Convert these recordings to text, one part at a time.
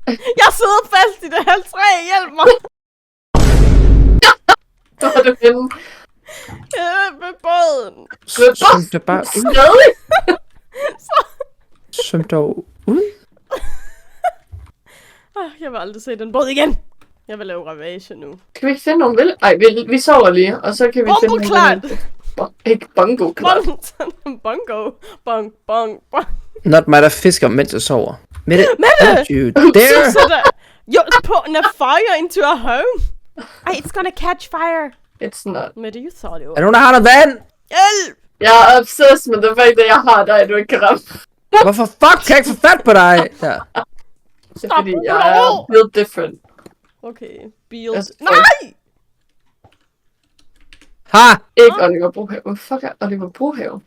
Jeg sidder fast i det her træ, hjælp mig! Så er du henne. Med båden. Svøm der bare ud. Stadig? Svøm dog ud. Jeg vil aldrig se den båd igen. Jeg vil lave ravage nu. Kan vi ikke finde nogle vi sover lige, og så kan vi finde Bongo klart! Ikke bongo klart. Bongo. Bong, bong, bong. Not mig, der fisker, mens jeg sover. Mette! You So dare! you're putting a fire into a home? It's gonna catch fire. It's not. Mette, you thought it Er was. der nogen, der har noget vand? Hjælp! Jeg er obsessed med det fakt, at jeg har dig, du ikke kan ramme. Hvorfor fuck kan jeg ikke få fat på dig? Ja. Det er fordi, jeg er built different. Okay, build. Altså, Nej! Ha! Ikke Oliver Brohave. Hvad fuck er Oliver Brohave?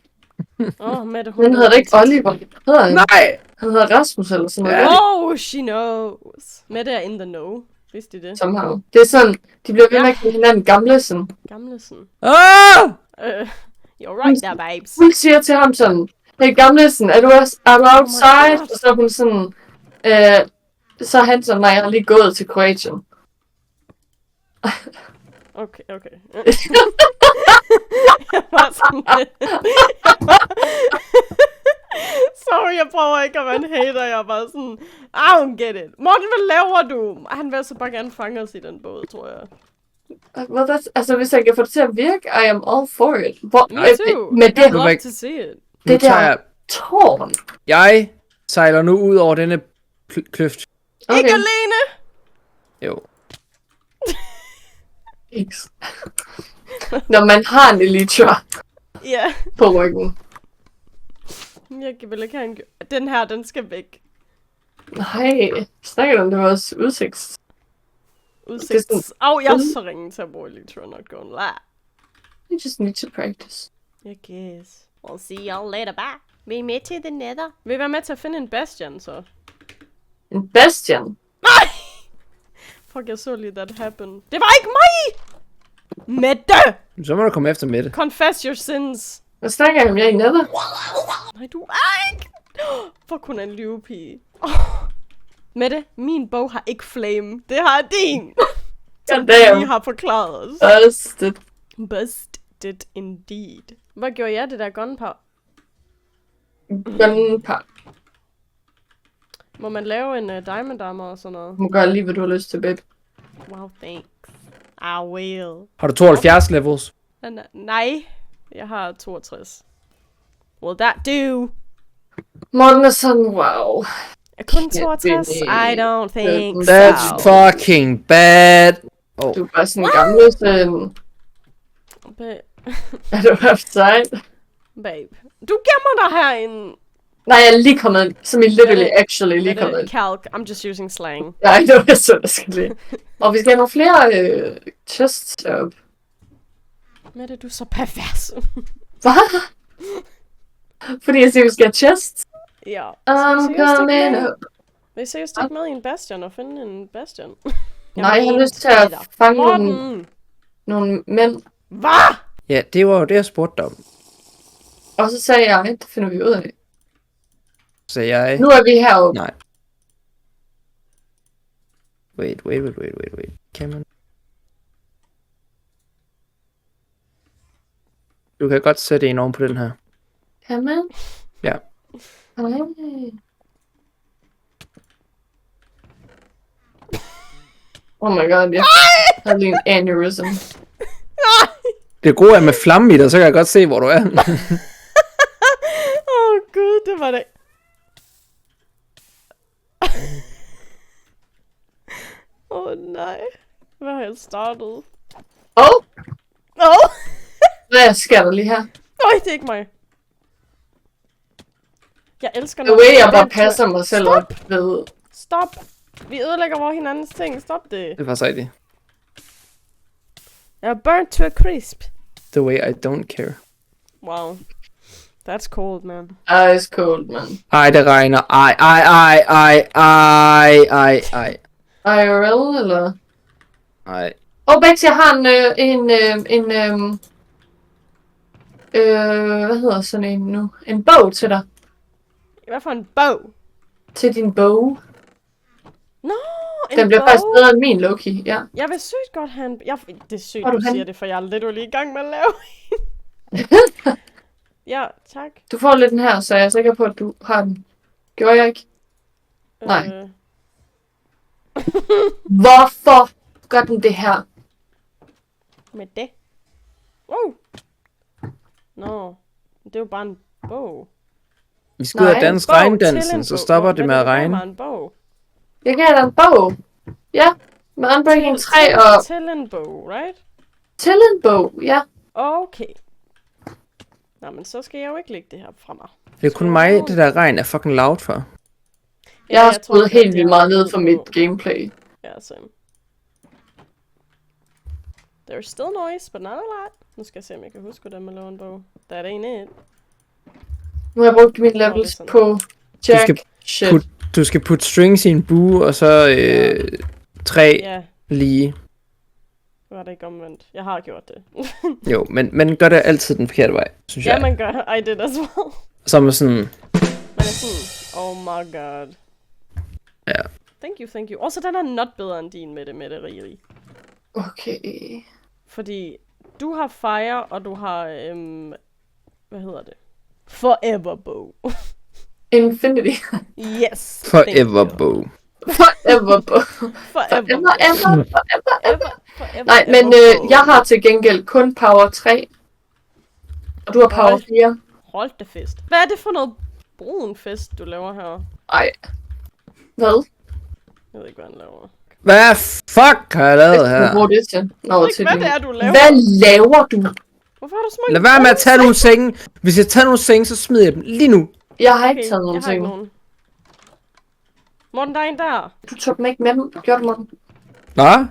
Mette, Han hedder da ikke Oliver. Hedder han? Nej! Han hedder Rasmus eller sådan noget. Ja. Oh, she knows. Mette er in the know. Vidste I det? Somehow. Det er sådan, de bliver ved med at kalde hinanden Gamlesen. Gamlesen. Ah! You're right there, babes. Hun siger til ham sådan, hey Gamlesen, er du outside? God. Og så er hun sådan, så er han sådan, nej, jeg har lige gået til Kroatien. Okay. Jeg var sådan sorry, jeg prøver ikke at være en hater. Jeg er bare sådan, I don't get it. Morten, hvad laver du? Han vil altså bare gerne fange os i den båd, tror jeg. Well, altså, hvis jeg kan få det til at virke, I am all for it. Me too. Med I'd det, love ikke- to see it. Nu det tager der jeg... tårn. Jeg sejler nu ud over denne kløft. Ikke alene! Jo. Når man har en elytra Ja. på ryggen. Jeg vil ikke have en... Den her, den skal væk. Nej, snakker du om det vores udsigts? Udsigts... Au, jeg er så ringe til at bruge Elytra, not gonna lie. You just need to practice. I guess. We'll see y'all later, bye. Vi er med til the nether. Vil I være med til at finde en bastion, så? En bastion? Nej! Fuck, jeg så lige that happen. Det var ikke mig! Mette! Så må du komme efter Mette. Confess your sins. Hvad snakker jeg om, jeg er i nether? Nej, du er ikke! Fuck, hun er en lyvepige. Mette, min bog har ikke flame. Det har din! Som du lige har forklaret os. Busted. Busted indeed. Hvad gjorde jeg det der gunpowder? Gunpowder. Må man lave en diamond armor og sådan noget? Du må gøre lige, hvad du har lyst til, babe. Wow, thanks. I will. Har du 72 levels? Nej, jeg har 62. Will that do? Morten er sådan, wow. Er kun 62? I don't think That's so. fucking bad. Oh. Du er bare sådan gammel, sådan... Er du outside? Babe. Du gemmer dig herinde. Nej, jeg er lige kommet ind. Som i literally, actually lige kommet ind. Calc, I'm just using slang. Ja, I know, jeg så der skal lige. Og vi skal have nogle flere chests op. Mette, du er så pervers. Hvad? Fordi jeg siger, vi skal have chests? Ja. I'm coming up. Vil I seriøst ikke med i en bastion og finde en bastion? Nej, jeg har lyst til at fange nogle mænd. Hvad? Ja, det var jo det, jeg spurgte dig om. Og så sagde jeg, det finder vi ud af. Så jeg... Nu er vi heroppe. Nej. Wait. Kan man... Du kan godt sætte en oven på den her. Kan man? Ja. Nej. Oh my god, jeg har lige en aneurysm. Det gode er med flamme i dig, så kan jeg godt se, hvor du er. Gud, det var det. Nej. Hvad har jeg startet? Hvad sker der lige her? Nej, det er ikke mig. Jeg elsker The way jeg bare passer mig selv op ved... Stop. Vi ødelægger vores hinandens ting. Stop det. Det er faktisk rigtigt. Jeg er burnt to a crisp. The way I don't care. Wow. That's cold, man. Ice cold, man. Ej, det regner. Ej. IRL, eller? Ej. Bex, jeg har hvad hedder sådan en nu? En bog til dig. Hvad for en bog? Til din bog. Nå, Den bliver faktisk bedre end min, Loki. Ja. Jeg vil sygt godt have en... Det er sygt, Har du du han? siger det, for jeg er lidt i gang med at lave en. Ja, tak. Du får lidt den her, så jeg er sikker på, at du har den. Gjorde jeg ikke? Nej. Hvorfor gør den det her? Med det. Wow. Nå, det er jo bare en bog. Vi skal ud af danse Bog til regndansen, en så bog. stopper det med at Hvad regne. var en bog? Jeg gav dig en bog. Ja, med Unbreaking 3 og... Til en bog, right? Til en bog, ja. Okay. Nå, men så skal jeg jo ikke lægge det her fra mig. Det er kun mig, det der regn er fucking loud for. Jeg har tror, skruet det er, helt at vildt jeg meget har ned lyd for på. mit gameplay. Ja, same. There's still noise, but not a lot. Nu skal jeg se, om jeg kan huske, hvordan man laver en bog. That ain't it. Nu har jeg brugt mine levels sådan. på Jack. skal Shit. Du skal putte strings i en bue, og så 3 Ja, lige. var det ikke omvendt. Jeg har gjort det. Jo, men gør det altid den forkerte vej, synes Ja, jeg. man gør. I did as well. Som er sådan, Man er sådan, oh my god. ja. Thank you. Også den er not bedre end din med det really. Okay. Fordi du har Fire, og du har, hvad hedder det? Forever Bow. Infinity. Yes. thank Forever you. bow. Forever bow. Forever. Forever. Nej, men bow. jeg har til gengæld kun power 3. Og du har power 4. Hold da fest. Hvad er det for noget brun fest, du laver her? Ej. Hvad? Jeg ved ikke, hvad han laver. Hvad fuck har jeg lavet Hvad her? bruger det til? Nå, Jeg ved til ikke, hvad din... det er, du laver. Hvad laver du? Hvorfor har du så mange Lad være med at brune tage nogle senge. Hvis jeg tager nogle senge, så smider jeg dem lige nu. Jeg har ikke Okay, taget nogen jeg har ikke ting. nogen. Morten, der er en der. Du tog dem ikke med dem. Gjorde du, Morten? Nå?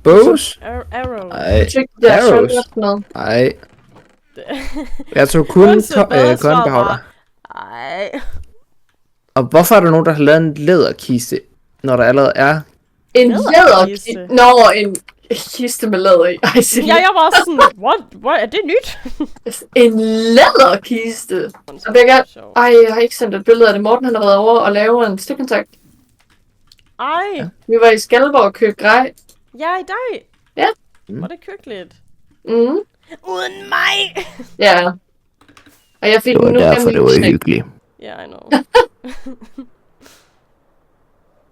Bows? Arrow. Ej, Du tog ikke de der arrows. shotguns med. ej. Jeg tog kun Uanset hvad, svaret gunpowder. Ej. Og hvorfor er der nogen, der har lavet en læderkiste, når der allerede er? En Læderkiste. læderkiste. Nå, en kiste med læder i. Ej, Ja, jeg var også sådan, what? Er det nyt? En læderkiste. Så vil jeg gerne... Sjov. Ej, jeg har ikke sendt et billede af det. Morten han har været over og lave en stikkontakt. Ej, Vi var i Skalborg og købte grej. jeg er i dag. Ja. Var det hyggeligt? Mm. Uden mig! Ja. Og jeg fik nu hyggeligt. Ja, I know.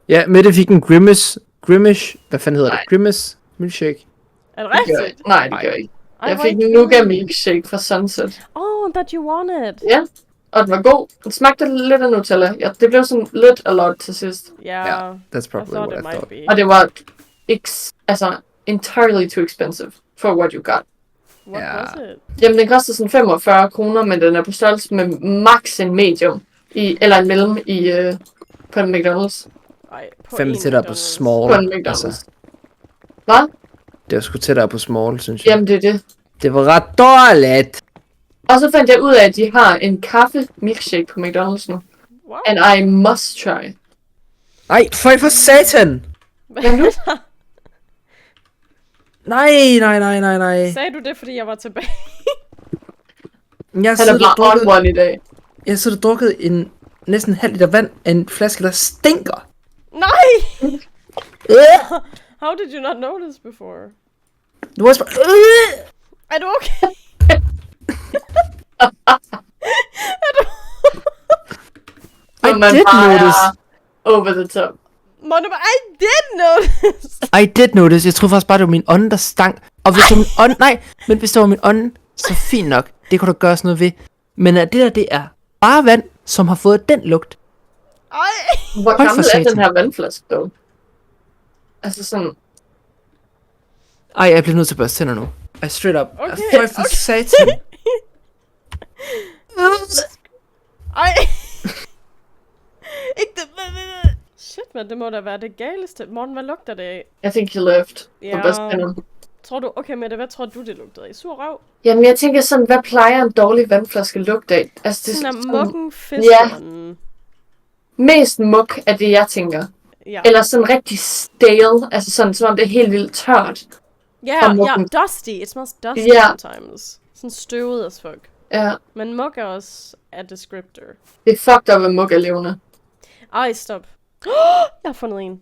Ja, Mette fik en Grimace, hvad fanden hedder det? Grimace milkshake. Er det Det gør jeg rigtigt? ikke. Nej, det gør jeg ikke. Ej, Jeg hvor fik ikke en nougat milkshake fra Sunset. Oh, that you wanted. Ja. Og den var god. Den smagte lidt af Nutella. Ja, det blev sådan lidt a lot til sidst. Ja, That's I probably thought what it I might thought. be. Og det var altså entirely too expensive for what you got. What Ja. was it? Jamen, den koster sådan 45 kroner, men den er på størrelse med max en medium. Eller en mellem på en McDonald's. Ej, på 5 en tættere på McDonald's. small. På en McDonald's. Altså, Hvad? det var sgu tættere på small, synes jeg. Jamen, det er det. Det var ret dårligt. Og så fandt jeg ud af, at de har en kaffe milkshake på McDonald's nu. Wow. And I must try. Ej, for satan! Jamen nu. Nej. Sagde du det, fordi jeg var tilbage? Jeg har Han er siddet og bare on drukket, one i dag. jeg har siddet og drukket næsten en halv liter vand af en flaske, der stinker. Nej! How did you not notice before? Du var også bare... Er du okay? Er du... I Og man did bare notice. er over the top. Mono, I did notice! I did notice. Jeg troede faktisk bare, det var min ånde, der stank. Og hvis det var min ånde... Nej, men hvis det var min ånde, så fint nok. Det kunne der gøres noget ved. Men at det der, det er bare vand, som har fået den lugt. Ej! Hvor Hold for gammel er satan. den her vandflaske, dog? Altså sådan... Ej, jeg bliver nødt til at børste tænder nu. I straight up. Okay, Føj for satan. Ej! Ikke det... Shit, man, det må da være det galeste. Morten, hvad lugter det af? I think he left. Ja. Ja. Tror du... Okay, Mette, hvad tror du, det lugtede af? Sur røv? Jamen, jeg tænker sådan, hvad plejer en dårlig vandflaske lugte af? Altså, det er Sådan er sådan, muggen fiskeren. mest muk er det, jeg tænker. Ja. Eller sådan rigtig stale, altså sådan, som om det er helt vildt tørt. Ja, fra ja, muggen. dusty. It smells dusty Ja. sometimes. Sådan støvet as fuck. Ja, Men mug er også a descriptor. det er fucked up, at muk er levende. Ej, stop. Jeg har fundet en.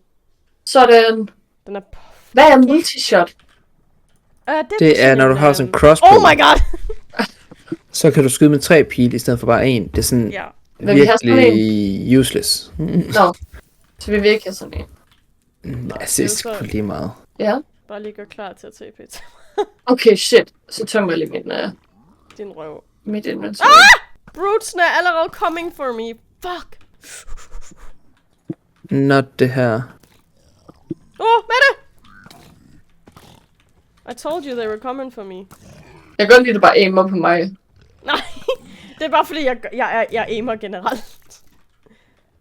Sådan. Den er... Hvad er multishot? Det er, når du har sådan en crossbow. Oh my god! Så kan du skyde med 3 pile i stedet for bare 1. Det er sådan Ja. Men vi har sådan virkelig useless. Nå. Så vi vil ikke have sådan en. Altså, det er sgu lige meget. Ja. Bare lige gør klar til at TP til Okay, shit. Så tømmer jeg lige din røv. mit inventory. Brutesne er allerede coming for me. Fuck! Not det her. Mette! I told you they were coming for me. Jeg kan godt lide, at du bare aimer på mig. Nej, det er bare fordi, jeg aimer generelt.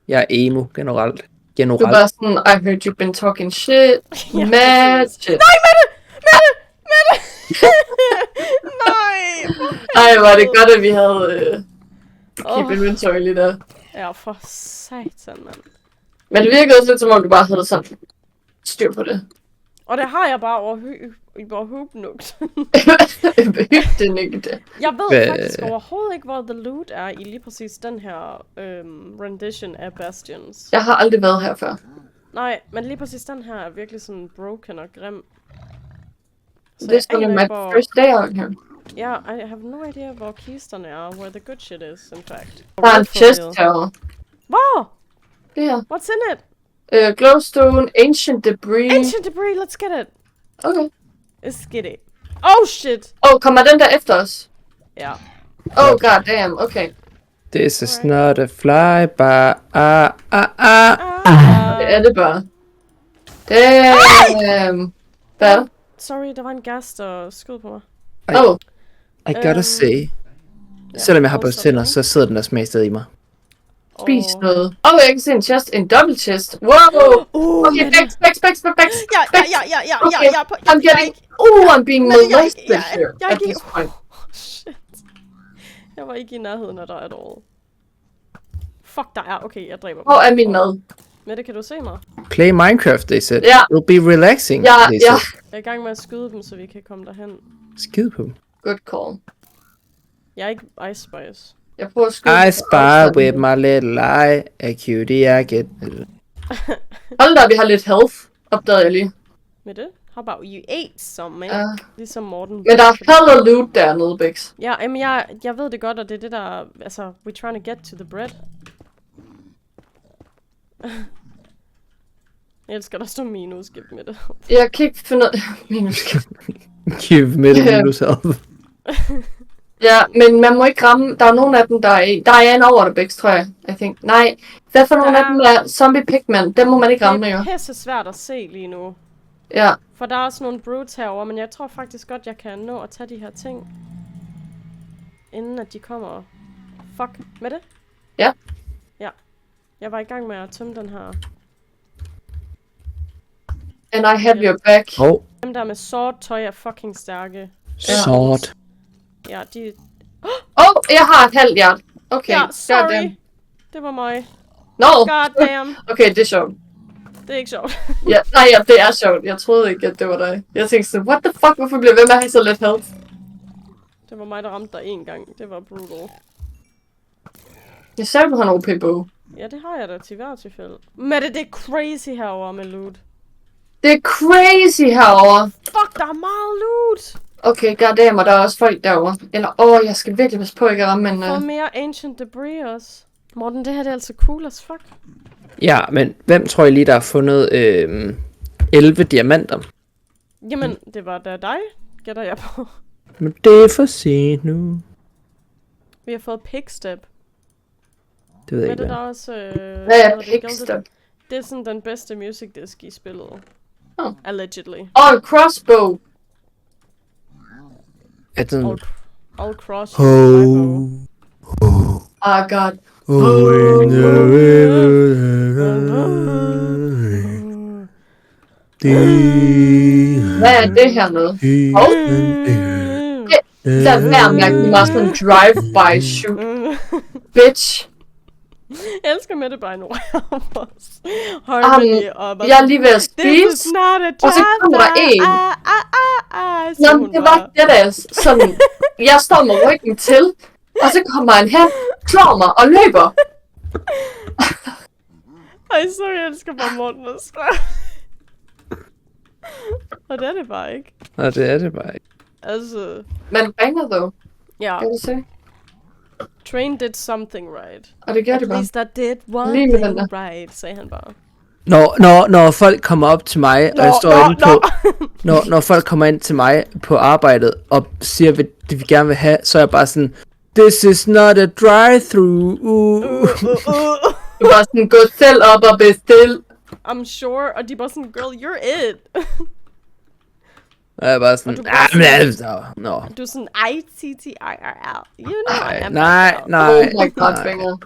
Jeg er emo generelt. Du er bare sådan, I heard you've been talking shit. Ja, Mad shit. Nej, Mette! Nej! Ej, var det godt, at vi havde keep inventory lige der. Ja, for satan, mand. Men det virkede også lidt som om, du bare havde sådan styr på det. Og det har jeg bare overhovedet. Hyggede. Jeg ved faktisk overhovedet ikke, hvor the loot er i lige præcis den her rendition af Bastions. Jeg har aldrig været her før. Nej, men lige præcis den her er virkelig sådan broken og grim. Så Det er sådan my first day out here. Ja, I have no idea, hvor kisterne er, where the good shit is, in fact. Der er en chest her. Hvor? Det her. What's in it? Glowstone, ancient debris. Ancient debris, let's get it. Okay. Let's get it. Oh shit! Kommer den der efter os? Ja. Oh god damn, okay. This is not a flyby. Det er det bare. Damn. Hvad? Sorry, der var en gas, der skød på mig. I gotta say. Selvom jeg har børst tænder, så sidder den der smag stadig i mig. Spis noget. Jeg kan se en chest. En double chest. Wow! Okay, backs. Ja. I'm getting... I'm being molested here at this point. Shit. Jeg var ikke i nærheden af dig at all. Fuck, der er. Okay, jeg dræber dem. Hvor er min mad? Mette, kan du se mig? Play Minecraft, they said. Ja. It'll be relaxing, Ja. they said. Jeg er i gang med at skyde dem, så vi kan komme derhen. Skid på dem. Good call. Jeg er ikke Ice Spice. Jeg prøver at skyde. I spy with my little eye, a cutie I get. Hold da, vi har lidt health. Opdagede jeg lige. Mette, how about you ate some, man? Ligesom Morten. Men der er hella loot dernede, Bix. Ja, jamen jeg ved det godt, og det er det der... Altså, we're trying to get to the bread. Jeg elsker, der står minus, giv med det. Jeg kan ikke finde minus. Give me the minus health. Ja, men man må ikke ramme. Der er nogle af dem, der er en over det, Bix, tror jeg. I think. Nej, hvad for nogle af dem er zombie pigmen? Dem må man ikke ramme, jo. Det er pisse svært at se lige nu. Ja. For der er også nogle brutes herovre, men jeg tror faktisk godt, jeg kan nå at tage de her ting. Inden at de kommer. Fuck, med det? Ja. Ja. Jeg var i gang med at tømme den her. And I have your back. Dem der med sword tøj er fucking stærke. Sword. Ja, de... Jeg har et halvt hjert. Okay, ja, sorry. goddamn. Det var mig. No! Goddamn. Okay, det er sjovt. Det er ikke sjovt. Ja, det er sjovt. Jeg troede ikke, at det var dig. Jeg tænkte sådan, what the fuck, hvorfor bliver jeg ved med at have så lidt health? Det var mig, der ramte dig en gang. Det var brutal. Jeg sagde, du har en OP-bog. Ja, det har jeg da til hver tilfælde. Men det er crazy herovre med loot. Det er crazy herovre. Fuck, der er meget loot. Okay, goddamn, og der er også folk derovre. Eller, jeg skal virkelig passe på ikke at ramme en... For mere ancient debris også. Morten, det her det er altså cool as fuck. Ja, men hvem tror I lige, der har fundet 11 diamanter? Jamen, det var da dig, gætter jeg på. Men det er for sent nu. Vi har fået Pigstep. Det ved jeg ikke, hvad. hvad. Der også, hvad er Pigstep? Det er sådan den bedste music disc i spillet. Allegedly. En crossbow. Er det All cross. Oh god. Hvad er det her med? Lad være med at give mig sådan en drive-by shoot. Bitch. Jeg elsker med det bare en jeg er lige ved at spise, og så kommer der en. Nå, det var det der, sådan, jeg står med ryggen til, og så kommer han hen, slår mig og løber. Ej, så jeg elsker bare Morten og skræk. Og det er det bare ikke. Nej, det er det bare ikke. Altså... Men banger dog. Ja. Kan du se? Train did something right. Og det gør det At bare. least I did one Lige med den thing der. right, sagde han bare. Når folk kommer op til mig, og jeg står inde på... Når folk kommer ind til mig på arbejdet, og siger, hvad de vil gerne vil have, så er jeg bare sådan... This is not a drive-thru. Du bare sådan, gå selv op og bestil. I'm sure. Og de er bare sådan, girl, you're it. Og jeg er bare sådan... No. Du er sådan, I-T-T-I-R-L. You know I am. Nej. Oh my god, banger.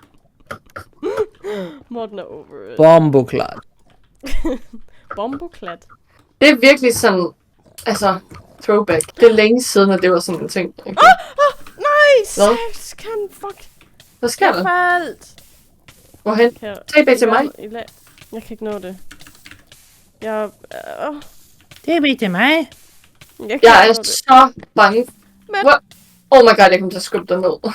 Morten er over it. Bomboklart. Bomboklat. Det er virkelig sådan, altså, throwback. Det er længe siden, at det var sådan en ting. Okay? Nej, Hvad? kan fuck. Hvad sker der? Faldt. Hvorhen? TB til mig. Jeg kan ikke nå det. Jeg... Det er mig. Jeg er så bange. What? Oh my god, jeg kommer til at skubbe dig ned.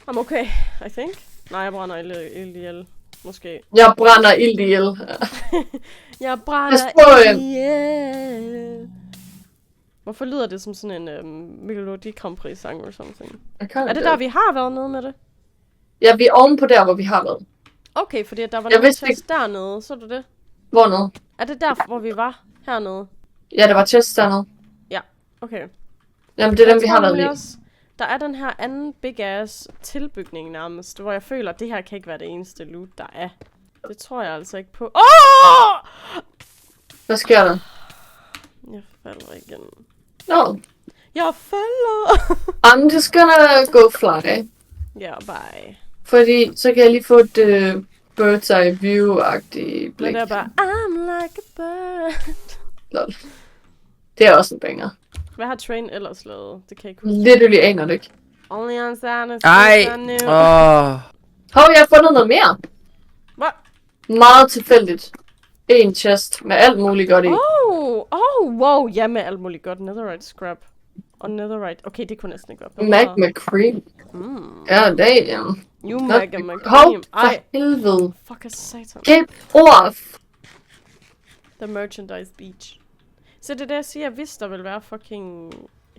I'm okay, I think. Nej, jeg brænder ild ihjel. Måske. Jeg brænder ild ihjel. Jeg brænder Pas på, ihjel. Hvorfor lyder det som sådan en Melodi Grand Prix sang or something? Er det der, vi har været nede med det? Ja, vi er ovenpå der, hvor vi har været. Okay, fordi der var Jeg noget vidste test dernede, så du det? Hvornede? Er det der, hvor vi var hernede? Ja, der var test dernede. Ja, okay. Jamen, det er dem, vi tror har været nemlig lige. også, der er den her anden big ass tilbygning nærmest, hvor jeg føler, at det her kan ikke være det eneste loot, der er. Det tror jeg altså ikke på. Hvad sker der? Jeg falder igen. No. Jeg falder! I'm just gonna go fly. Ja, bye. Fordi så kan jeg lige få et bird's eye view-agtigt blik. Men det er bare, I'm like a bird. Lol. Det er også en banger. Hvad har Train ellers lavet? Det kan jeg ikke huske. Literally aner det ikke. Only on Saturday. Ej. Hov, jeg har fundet noget mere. Hvad? Meget tilfældigt. En chest med alt muligt godt i. Wow, ja med alt muligt godt. Netherite scrap. Og netherite. Okay, det kunne næsten ikke være bedre. Magma cream. Ja, damn. You magma Hov, cream. for helvede. Fuck a satan. Get off. The merchandise beach. Så det er det, jeg siger, jeg vidste, der ville være fucking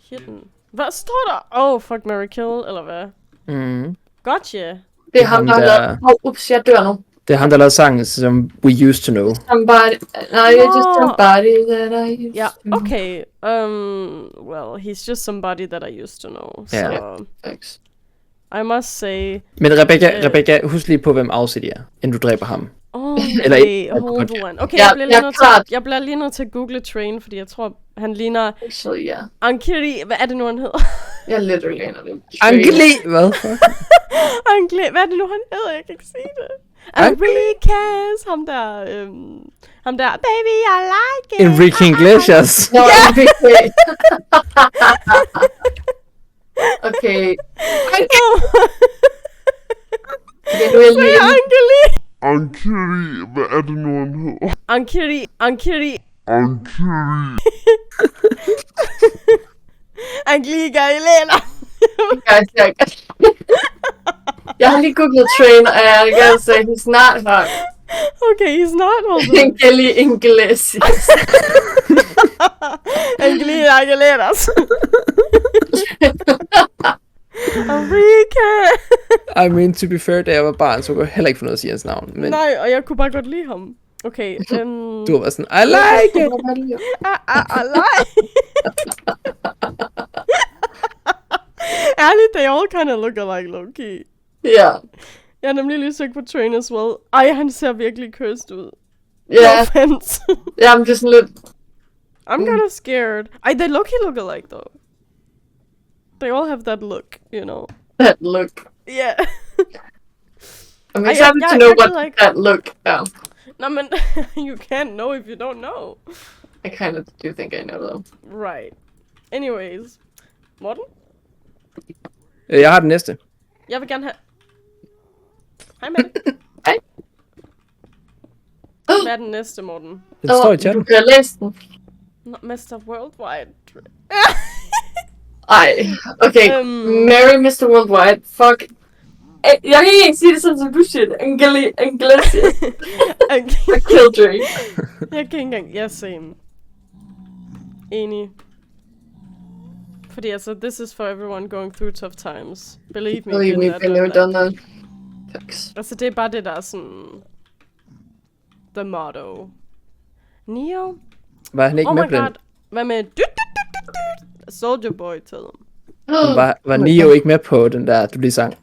hidden. Hvad står der? Fuck, Mary Kill, eller hvad? Gotcha. Det er ham, der har lavet... Ups, jeg dør nu. Det er ham, der lavede sangen, som We Used To Know. Somebody... Nej, you're just somebody that I used Ja, to know. okay. Well, he's just somebody that I used to know. Ja. So, Thanks. I must say... Men Rebecca, husk lige på, hvem Afsid er, inden du dræber ham. Eller ikke. Hold on. Okay, Ja, jeg bliver lige nødt til at google Train, fordi jeg tror, han ligner... Actually, yeah. Ankiri, hvad er det nu, han hedder? Jeg literally aner det. Angeli! Hvad? Ankiri, hvad er det nu, han hedder? Jeg kan ikke sige det. Enriquez, ham der, baby, I like it. Enrique Iglesias. Nå, Enrique. Okay. Okay, nu er jeg lige... Ankiri, hvad er det nu, han hedder? Ankiri. Angliga Elena. Jeg har lige googlet Train, og jeg kan sige, he's not hot. Okay, he's not hold on. Angeli Iglesias. Angliga Elenas. Enrique. I mean, to be fair, da jeg var barn, så kunne jeg heller ikke få noget at sige hans navn. Men Nej, og jeg kunne bare godt lide ham. Okay, du var sådan, I like it! I like Ærligt, they all kind of look alike, low-key. Ja. Jeg har nemlig lige søgt på Train as well. Ej, han ser virkelig cursed ud. Ja. No offense. Jamen, det er sådan lidt... I'm kind of scared. Ej, they look alike, though. They all have that look, you know. That look. Yeah. I'm excited to know what that look is. No, man, you can't know if you don't know. I kind of do think I know, though. Right. Anyways. Morten? Jeg har den næste. Jeg vil gerne have... Hej, Mette. Hej. Hvad er den næste, Morten? Den står i chatten. Du kan læse den. No, Mr. Worldwide. Ej, okay. Mary Mr. Worldwide. Fuck. Jeg kan ikke engang sige det sådan som du siger det. Iglesias. A Killjoy. Jeg kan ikke engang... Ja, same. Enig. Fordi altså, this is for everyone going through tough times. Believe me. Believe me, been there, done that. Facts. Altså, det er bare det, der er sådan... The motto. Neo? Var han ikke med på den? Hvad med... Soldier Boy til dem. Var Neo ikke med på den der, du lige sang?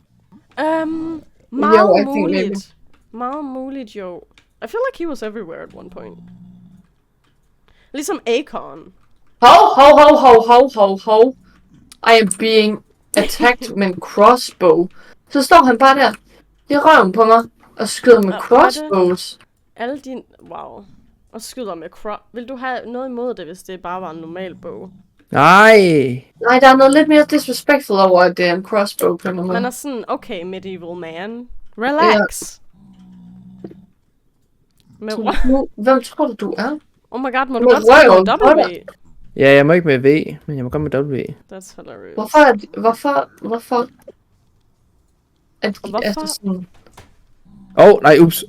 Meget muligt. Meget muligt, jo. I feel like he was everywhere at one point. Ligesom Akon. Ho. I am being attacked med en crossbow. Så står han bare der i røven på mig og skyder med crossbows. Alle dine... Wow. Og skyder med Vil du have noget imod det, hvis det bare var en normal bog? Nej, der er noget lidt mere disrespectful over, at det er en crossbow på en måde. Man er sådan, okay, medieval man. Relax. Ja. Hvem tror du er? Oh my god, må du godt skrive med W? Ja, jeg må ikke med V, men jeg må godt med W. That's hilarious. Hvorfor? Hvorfor? Sådan... Nej, ups.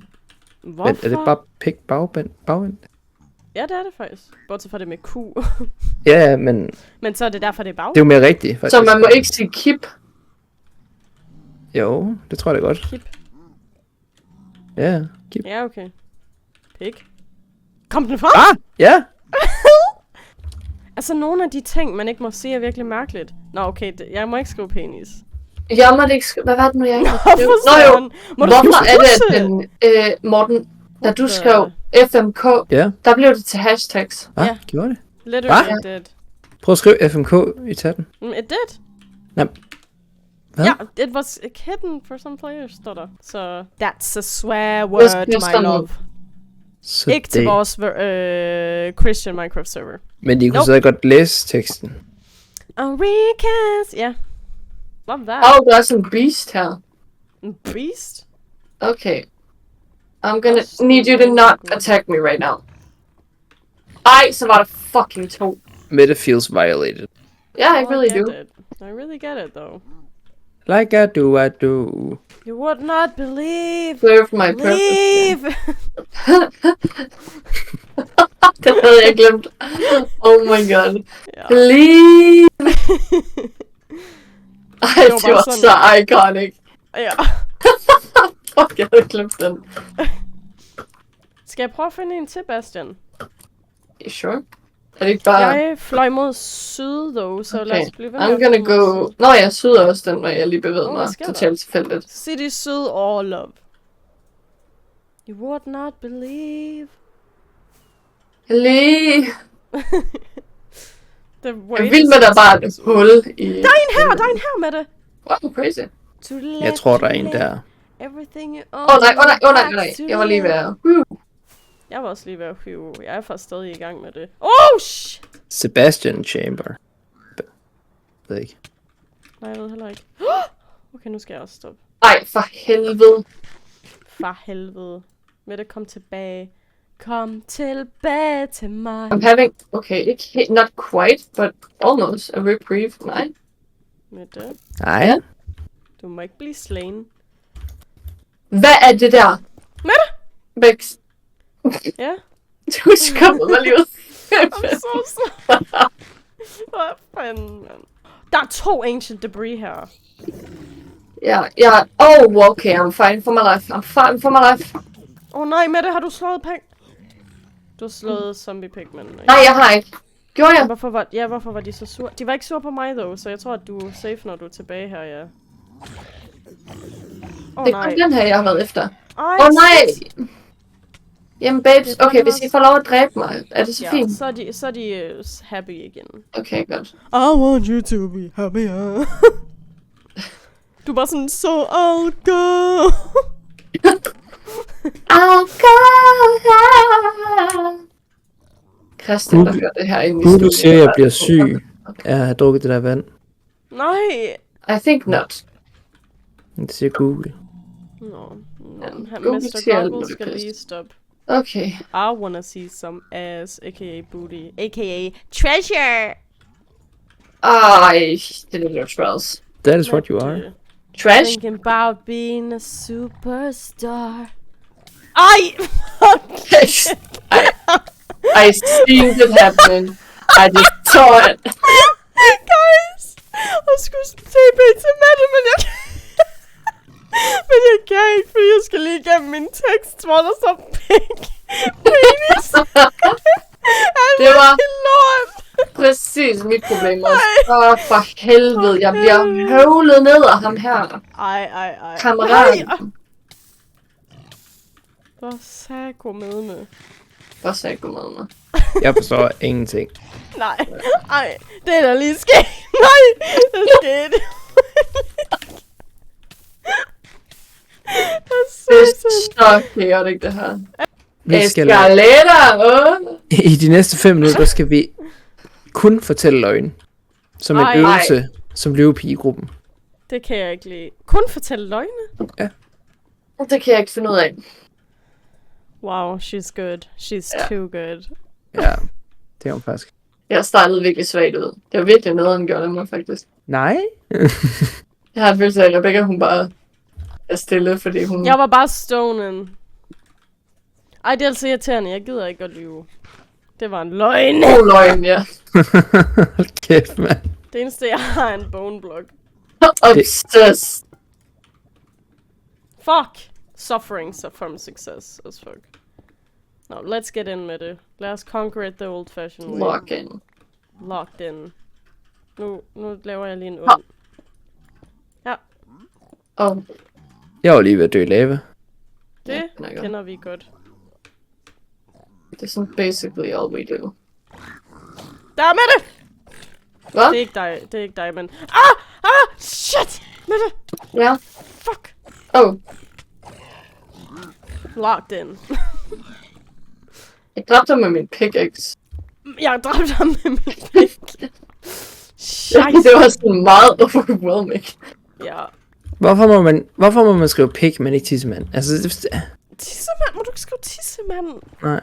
Hvorfor? Er det bare pik bagvend? Ja, det er det faktisk. Bortset fra det med Q. Ja, men... Men så er det derfor, det er bag. Det er jo mere rigtigt, faktisk. Så man må ikke sige kip? Jo, det tror jeg da godt. Kip. Ja, kip. Ja, okay. Pik. Kom den frem? Ja! Altså, nogle af de ting, man ikke må sige, er virkelig mærkeligt. Nå, okay, jeg må ikke skrive penis. Jeg må det ikke skrive... Hvad var det nu, jeg ikke Nå, jo. Hvorfor er det, at den... Morten, da du skrev FMK, der blev det til hashtags. Ja, gjorde det? Literally did. Prøv at skrive FMK i chatten. It did. Nej. Hvad? Ja, it was hidden for some players, står der. Så, that's a swear word, my love. Så ikke til vores Christian Minecraft server. Men de kunne så godt læse teksten. Recast, ja. Love that. Der er sådan en beast her. En beast? Okay. I'm gonna need you to not attack me right now. Ej, så var der fucking 2. Meta feels violated. Yeah, I really do. I really get it, though. Like I do. You would not believe. Serve my purpose. Leave. Det havde jeg glemt. Oh my god. Ja. Leave. Ej, det var så iconic. Ja. Fuck, jeg havde glemt den. Skal jeg prøve at finde en til, Bastian? Sure. Er det ikke bare... Jeg fløj mod syd, dog, så lad os blive ved. I'm gonna go... Nå, jeg syder også den, når jeg lige bevæger mig totalt tilfældigt. City Syd all love. You would not believe. Leave. Jeg vil med, der bare et hul i... Der er en her, Mette. Wow, crazy. Jeg tror, der er en der. Everything nej. Jeg var lige ved at... Jeg var også lige ved at hyve. Jeg er faktisk stadig i gang med det. Shit! Sebastian Chamber. Jeg ved ikke. Nej, jeg ved heller ikke. Okay, nu skal jeg også stoppe. Ej, for helvede. For helvede. Mette, kom tilbage. Kom tilbage til mig. I'm having... Okay, ikke not quite, but almost a reprieve. Nej. Mette. Nej. Du må ikke blive slain. Hvad er det der? Mette! Bex. Ja? Du skubbede mig lige ud. I'm so sorry. Hvad fanden, man? Der er 2 ancient debris her. Ja. Okay, I'm fighting for my life. I'm fighting for my life. Nej, Mette, har du slået Du har slået zombie pigmen. Nej, jeg har ikke. Gjorde jeg? Hvorfor var de så sure? De var ikke sure på mig, dog, så jeg tror, at du er safe, når du er tilbage her, ja. Det er kun den her, jeg har været efter. Nej! Jamen, babes, okay, hvis I får lov at dræbe mig, er det så fint? Så er de happy igen. Okay, godt. I want you to be happier. Du er bare sådan, so I'll go. I'll go. Christian, der hører det her ind i studiet. Du siger, jeg bliver syg af at have drukket det der vand. Nej. I think not. Det siger Google. Nå. Mr. Google skal lige stoppe. Okay. I wanna see some ass, a.k.a. booty, a.k.a. treasure. Det er lidt træls. That is what you are. Trash? Thinking about being a superstar. I seen it happening. I just saw it. Guys! Og skulle TP til Mette, men jeg... men jeg kan ikke, fordi jeg skal lige igennem min tekst, hvor der står pink. Penis. Det var lort. præcis mit problem også. For helvede, jeg bliver høvlet ned af ham her. Ej. Kammeraten. Hvor sagde med mig. Hvor sagde du med mig? Jeg forstår ingenting. Nej, det er der lige sket. Nej, det skete. Det er så chaotic, det her. Vi skal Escalator! I de næste 5 minutter skal vi kun fortælle løgn. Som en øvelse, som løvepige-gruppen. Det kan jeg ikke lide. Kun fortælle løgne? Ja. Det kan jeg ikke finde ud af. Wow, she's good. She's too good. Ja, det er hun faktisk. Jeg startede virkelig svagt ud. Det var virkelig noget, han gjorde af mig, faktisk. Nej. Jeg har en følelse af, at Rebecca, hun bare er stille, fordi hun... Jeg var bare stonen. Ej, det er altså irriterende. Jeg gider ikke at lyve. Det var en løgn. God løgn, ja. Hold kæft, mand. Det eneste, jeg har, er en boneblock. Obsessed. Fuck. Suffering from success as fuck. Now, let's get in med det. Lad os conquer it the old-fashioned way. Lock in. Locked in. Nu laver jeg lige en ond. Ja, Jeg var lige ved at dø i lava. det kender vi godt. Det er sådan basically all we do. Der er Mette! Hvad? Det er ikke dig, men... Shit! Mette! Ja. Fuck! Locked in. Jeg dræbte ham med min pickaxe. Jeg dræbte ham med min pik. Det var sådan meget overwhelming. Ja. Hvorfor må man skrive pik, men ikke tissemand? Altså, Tissemand? Må du ikke skrive tissemand? nej.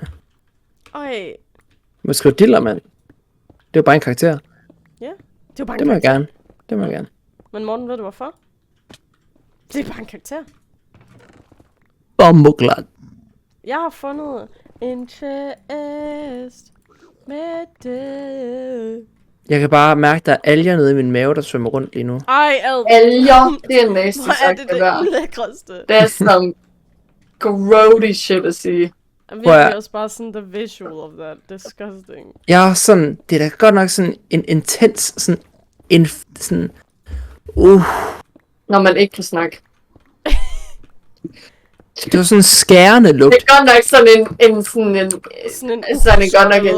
Ej. Man må skrive dillermand. Det er jo bare en karakter. Ja. Det var bare en Det må jeg karakter. gerne. Det må jeg gerne. Men Morten, ved du hvorfor? Det er bare en karakter. Bombeglad. Jeg har fundet en chest med det. Jeg kan bare mærke, der er alger nede i min mave, der svømmer rundt lige nu. Ej, Alger, det er næste hvor er sagt, det det der. det ulækreste. Det er sådan grody shit at sige. Jeg virkelig også bare sådan the visual of that. Disgusting. Jeg er sådan, det er da godt nok sådan en intens, sådan, Når man ikke kan snakke. det var sådan en skærende lugt. Det er godt nok sådan en godt nok en...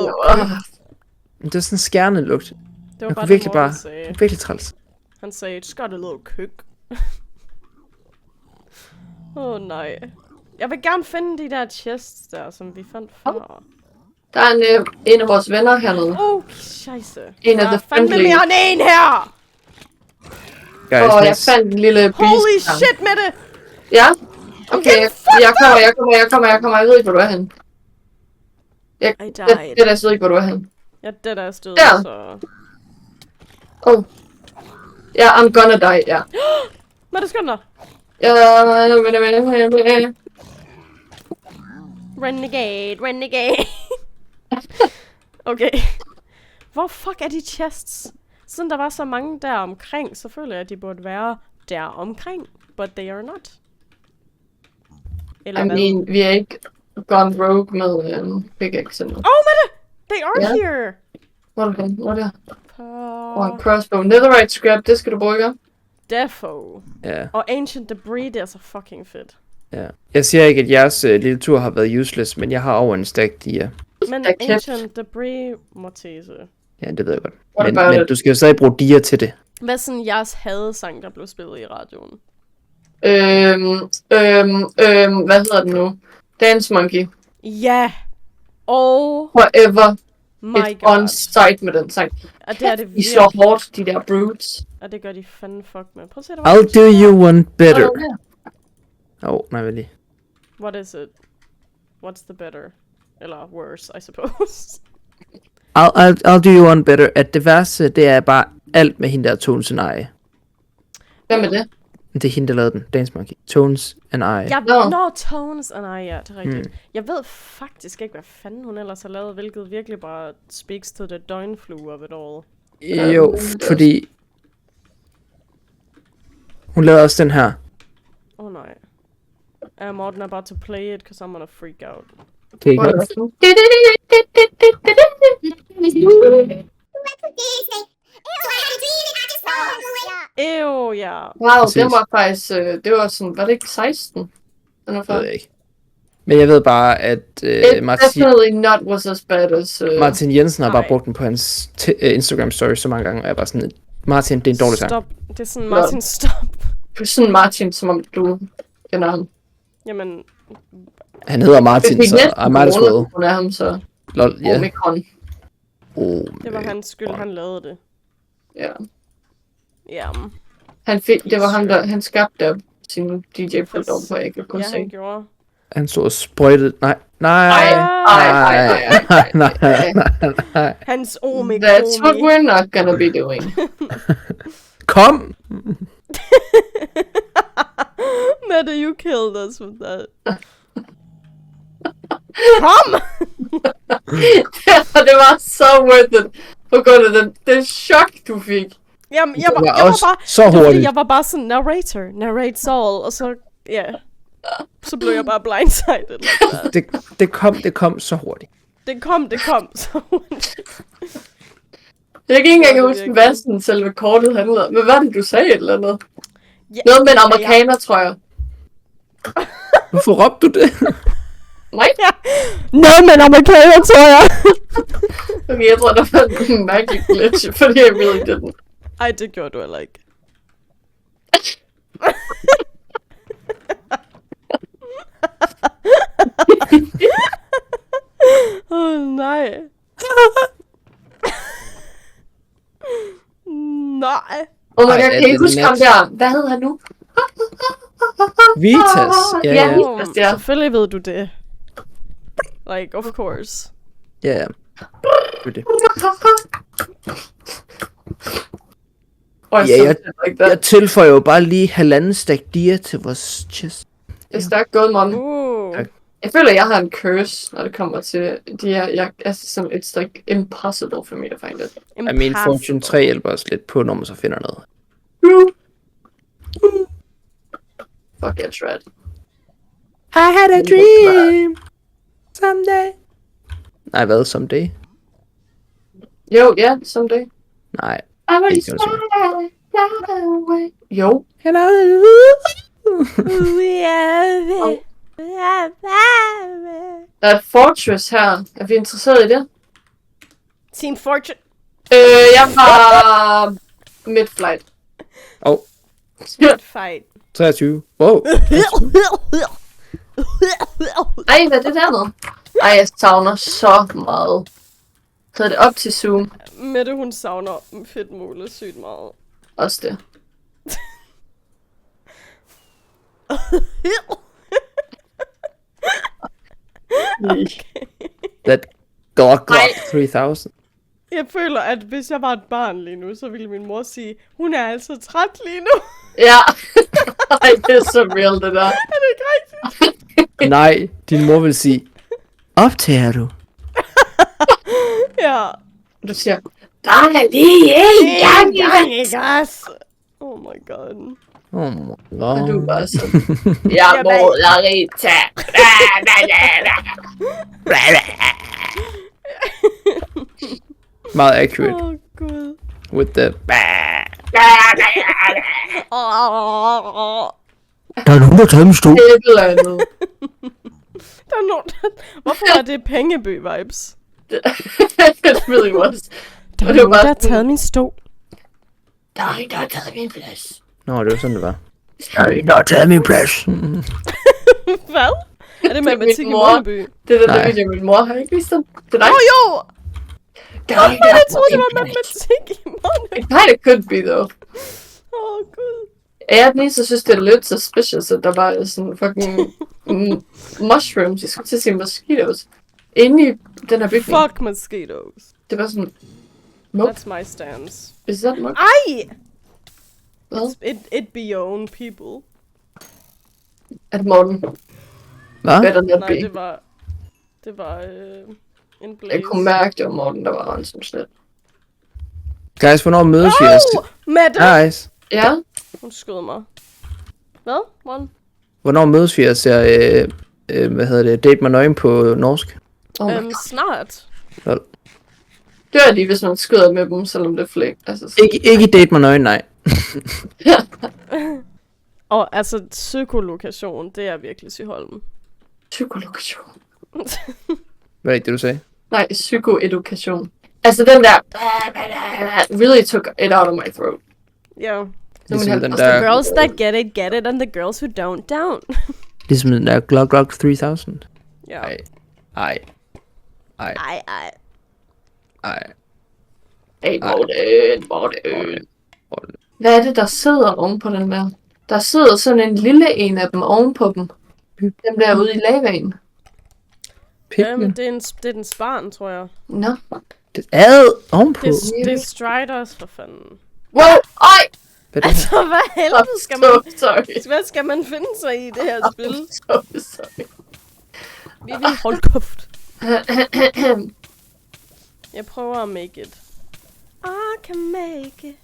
Det var sådan en skærende lugt. Det var Jeg bare kunne virkelig det, Morten bare, sagde. virkelig træls. Han sagde, it's got a little cook. Nej. Jeg vil gerne finde de der chests der, som vi fandt før. Der er en af vores venner hernede. Scheisse. En af Der er the fandme friendly. mere end en her! Guys, Og jeg fandt en lille beast. Holy shit, Mette! Ja? Okay, jeg kommer. Jeg ved ikke, hvor du er henne. Jeg ved ikke, hvor du er henne. Ja, det der er stød, Der. så... Ja, I'm gonna die, ja. Mette, skynd dig! Renegade. Okay. Hvor fuck er de chests? Siden der var så mange der omkring, så føler jeg, at de burde være der omkring. But they are not. Eller I mean, vi er ikke gone rogue med en pickaxe endnu. Oh, Mette! They are Ja. here! Hvor er du henne? Hvor er det her? På... En crossbow. Netherite scrap, det skal du bruge. Defo. Ja, Og Ancient Debris, det er så fucking fedt. ja. Jeg siger ikke, at jeres lille tur har været useless, men jeg har over en stack dia. Men Da kæft. Ancient Debris må tese. Ja, det ved jeg godt. What Men, about men it? du skal jo stadig bruge dia til det. Hvad er sådan jeres hadesang, der blev spillet i radioen? Hvad hedder den nu? Dance Monkey. Ja! Oh Forever. my It's god. on site med den sang. Og det er det De virkelig. slår hårdt, de der brutes. Og det gør de fandme fuck med. Prøv at se, der I'll do you one better. Oh, Nej, vel lige. What is it? What's the better? Eller worse, I suppose. I'll do you one better. At det værste, det er bare alt med hende der Tone Scenarie. Hvem er det? Det er hende, der lavede den. Dance Monkey. Tones and I. Tones and I, ja, det er rigtigt. Jeg ved faktisk ikke, hvad fanden hun ellers har lavet, hvilket virkelig bare speaks to the døgnflue of it all. Jo, fordi... Hun lavede også den her. Nej. Morten about to play it, because I'm gonna freak out. Kan I ikke høre det? Ew, ja. Wow, Præcis. det var faktisk, det var sådan, var det ikke 16? Den var Jeg ved ikke. Men jeg ved bare, at It definitely not was as bad as... Martin Jensen har bare Nej. brugt den på hans Instagram story så mange gange, og jeg er bare sådan, Martin, det er en dårlig sang. Stop. Det er sådan, Martin, stop. Sådan Martin, som om du kender ham. Jamen, Han hedder Martin, så I might as well. Hun er ham, så... Lol, ja. Omikron. det var hans skyld, han lavede det. Ja. Ja, Det var ham, der... Han skabte sin DJ-pult over på, jeg ikke kunne ja se. han gjorde. Han stod og sprøjtede. Nej. Hans omikron. That's what we're not gonna be doing. Kom! Mette, you killed us with that. Kom! Det var så worth it. På grund af den chok, du fik. Jamen, jeg var bare... så det var fordi, hurtigt. jeg var bare sådan, narrates all, og så, ja. Så blev jeg bare blindsided like that. Det kom så hurtigt. Det kom så hurtigt. Jeg kan ikke engang huske, hvad sådan selve kortet handlede om. Men hvad var det, du sagde et eller andet? Ja, Noget med en amerikaner, tror jeg. Hvorfor råbte du det? Nej. Noget med en amerikaner, tror jeg. Okay, jeg tror, der var en mærkelig glitch, fordi jeg really didn't. Ej, det gjorde du heller ikke. Nej. Nej. Oh my Ej, god, er kan I det huske ham net? der? Hvad hed han nu? Vitas. Ja, Ja, ja. Vitas, ja. Selvfølgelig ved du det. Like, of course. Ja, ja. Det. Oh, Ja, jeg tilføjer jo bare lige 1,5 stack dia til vores chest. Det er stærkt gået, Mon. Tak. Jeg føler, jeg har en curse, når det kommer til de her. Sådan, it's like impossible for me to find it. I mean, Fortune 3 hjælper os lidt på, når man så finder noget. Fuck yeah, Shred. I had a dream someday. Nej, hvad? Someday? Jo, ja, someday. Nej. I will Ikke noget fly away. Jo. Der er et fortress her. Er vi interesseret i det? Team Fortune. Jeg var mid-flight. Fight. 23. Wow. Ej, hvad er det dernede? Ej, jeg savner så meget. Så er det op til Zoom. Mette, hun savner fedt muligt sygt meget. Også det. That Glock 3000. Jeg føler, at hvis jeg var et barn lige nu, så ville min mor sige, hun er altså træt lige nu. Ja. Ej, det er så real, det der. Er det ikke rigtigt? Nej, din mor vil sige, optager du? Ja. Du siger, der er lige en gang. Yes. Oh my god. Oh my Og du er god. bare sådan, jeg må Larita. Meget accurate Åh, Gud. with the... Åh. Der er nogen, der har taget min stol. Et eller andet. Der er nogen, hvorfor er det Pengeby-vibes? It really was. Der er Og det var nogen, bare der har sådan- taget min stol. Der er en, der har taget min plads. Nå, det var sådan, det var. Der har taget min plads. Hvad? Er det matematik i min mor. Morgenby? Det er den der Nej. video, min mor har ikke vist den. Det er dig. Jo! Der er en, der Jeg har troede, det taget var min plads. matematik i Morgenby. It kind of could be, though. Åh, Gud. Jeg er den eneste, der synes, det er lidt suspicious, at der bare er sådan fucking mushrooms. Jeg skulle til at sige mosquitoes. Inde i den her bygning. Fuck mosquitoes. Det var sådan, nope, That's my stance. is that much? Ej! It be your own people. At Morten. Hvad? Better not Nej, be. det var en Blaze. Jeg kunne mærke, det var Morten, der var rensom slet. Guys, hvornår mødes vi? Mette! Guys, Ja? Hun skød mig. Hvad? One? hvornår mødes vi og ser, hvad hedder det, Date mig nøgen på norsk? Snart. Lol. Det er de, hvis man skyder med dem, selvom det er flæk. Altså, Ikke Date mig nøgen, nej. Og altså, psykolokation, det er virkelig Syholm. Psykolokation. Hvad er det, du sagde? Nej, psykoedukation. Altså den der... really took it out of my throat. Ja. Ligesom den The der, girls that get it, and the girls who don't. ligesom den der Glock 3000. Ja. Ej. Ej. Hey, Morten. Hvad er det, der sidder oven på den der? Der sidder sådan en lille en af dem oven på dem. Dem der ude i lavaen. Jamen, det er den sparn, tror jeg. Nå. Det er ovenpå. Det er Striders, for fanden. Wow, ej! Hvad er det? Altså, hvad helvede skal man... Sorry. Hvad skal man finde sig i det her spil? Sorry. Vivian, hold kæft. Jeg prøver at make it. I can make it.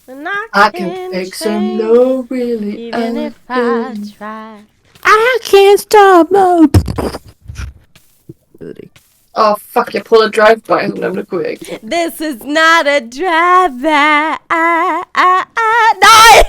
And I can fix them low, really. Even if I try. I can't stop now. Jeg ved det ikke. Fuck, jeg prøvede at drive by ham, det kunne jeg ikke. This is not a drive-by. Nej!